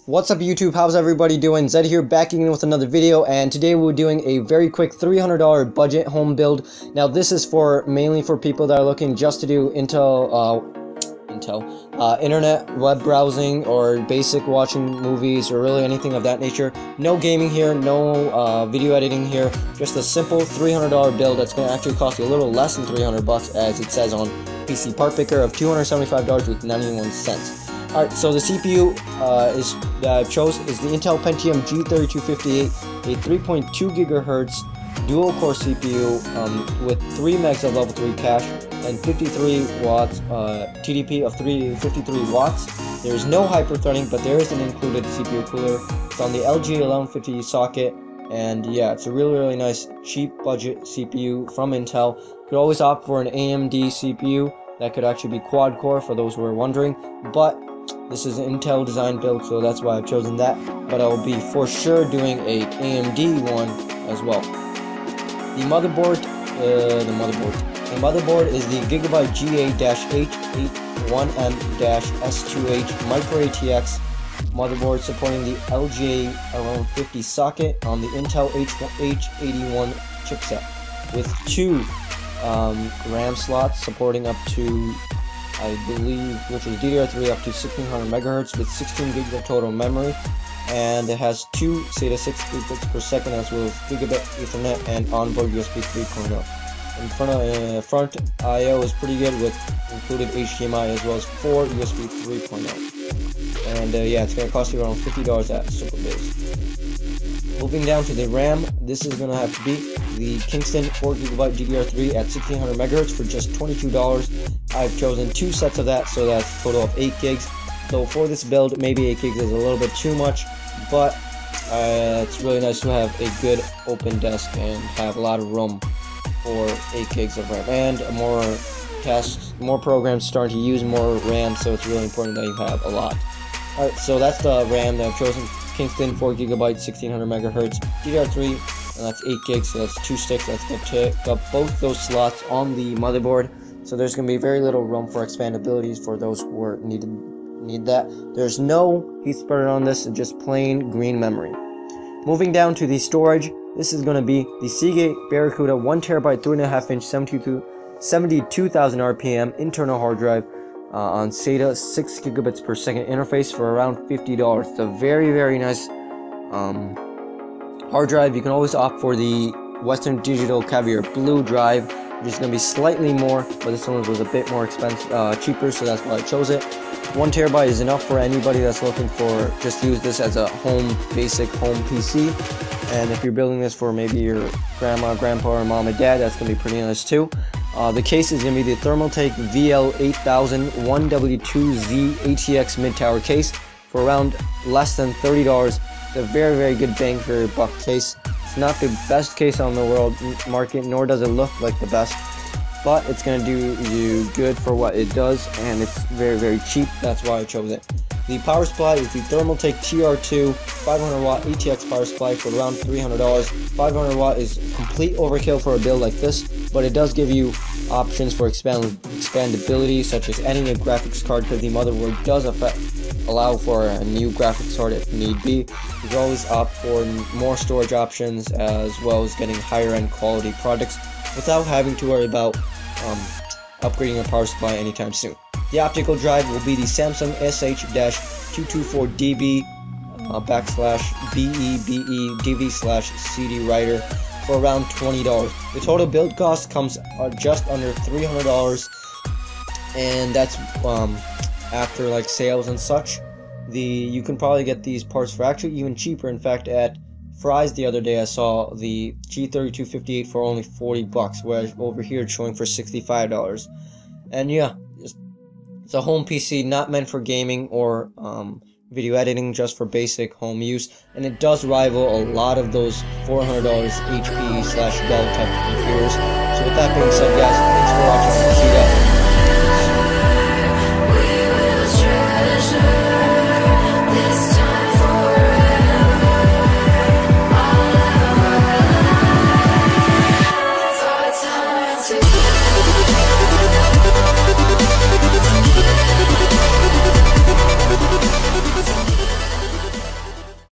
What's up YouTube, how's everybody doing? Zed here, back again with another video, and today we're doing a very quick $300 budget home build. Now this is mainly for people that are looking just to do internet web browsing or basic watching movies or really anything of that nature. No gaming here, no video editing here, just a simple $300 build that's going to actually cost you a little less than 300 bucks, as it says on PC Part Picker, of $275 with 91 cents. Alright, so the CPU that I've chose is the Intel Pentium G3258, a 3.2 GHz dual core CPU with 3 megs of level 3 cache and 53 watts TDP of 53 watts. There is no hyper-threading, but there is an included CPU cooler. It's on the LG1150 socket, and yeah, it's a really nice cheap budget CPU from Intel. You could always opt for an AMD CPU that could actually be quad core for those who are wondering, but this is an Intel design build, so that's why I've chosen that, but I will be for sure doing a AMD one as well. The motherboard is the Gigabyte GA-H81M-S2H Micro ATX motherboard supporting the LG1150 socket on the Intel H81 chipset with 2 RAM slots supporting up to, I believe, which is DDR3 up to 1600 MHz with 16 gigs of total memory, and it has 2 SATA 6 gigabits per second as well as gigabit Ethernet and onboard USB 3.0. In front I/O is pretty good with included HDMI as well as 4 USB 3.0. And yeah, it's going to cost you around $50 at SuperBase. Moving down to the RAM, this is going to have to be the Kingston 4GB DDR3 at 1600 MHz for just $22. I've chosen 2 sets of that, so that's a total of 8 gigs. So for this build, maybe 8 gigs is a little bit too much, but it's really nice to have a good open desk and have a lot of room for 8 gigs of RAM. And more tasks, more programs starting to use more RAM, so it's really important that you have a lot. Alright, so that's the RAM that I've chosen. Kingston 4GB 1600 MHz DDR3, and that's 8 gigs, so that's 2 sticks. That's going to take up both those slots on the motherboard, so there's going to be very little room for expandabilities for those who are need that. There's no heat spreader on this, it's just plain green memory. Moving down to the storage, this is going to be the Seagate Barracuda 1TB 3.5-inch 72,000 RPM internal hard drive on SATA 6 gigabits per second interface for around $50. It's a very nice hard drive. You can always opt for the Western Digital Caviar Blue drive, which is going to be slightly more, but this one was a bit more expensive, cheaper, so that's why I chose it. 1 TB is enough for anybody that's looking for just use this as a basic home PC. And if you're building this for maybe your grandma, grandpa, or mom and dad, that's going to be pretty nice too. The case is going to be the Thermaltake VL8000 1W2Z ATX mid-tower case for around less than $30. It's a very good bang for your buck case. It's not the best case on the world market, nor does it look like the best, but it's going to do you good for what it does, and it's very cheap. That's why I chose it. The power supply is the Thermaltake TR2 500 watt ATX power supply for around $300. 500 watt is complete overkill for a build like this, but it does give you options for expandability, such as adding a graphics card, because the motherboard does allow for a new graphics card if need be. You can always opt for more storage options as well as getting higher end quality products without having to worry about upgrading your power supply anytime soon. The optical drive will be the Samsung SH-224DB /BEBE/DV/CD writer for around $20. The total build cost comes just under $300, and that's after like sales and such. You can probably get these parts for actually even cheaper. In fact, at Fry's the other day I saw the G3258 for only 40 bucks, whereas over here it's showing for $65. And yeah, it's a home PC, not meant for gaming or video editing, just for basic home use, and it does rival a lot of those $400 HP/Dell type computers. So with that being said, guys, thanks for watching. See ya.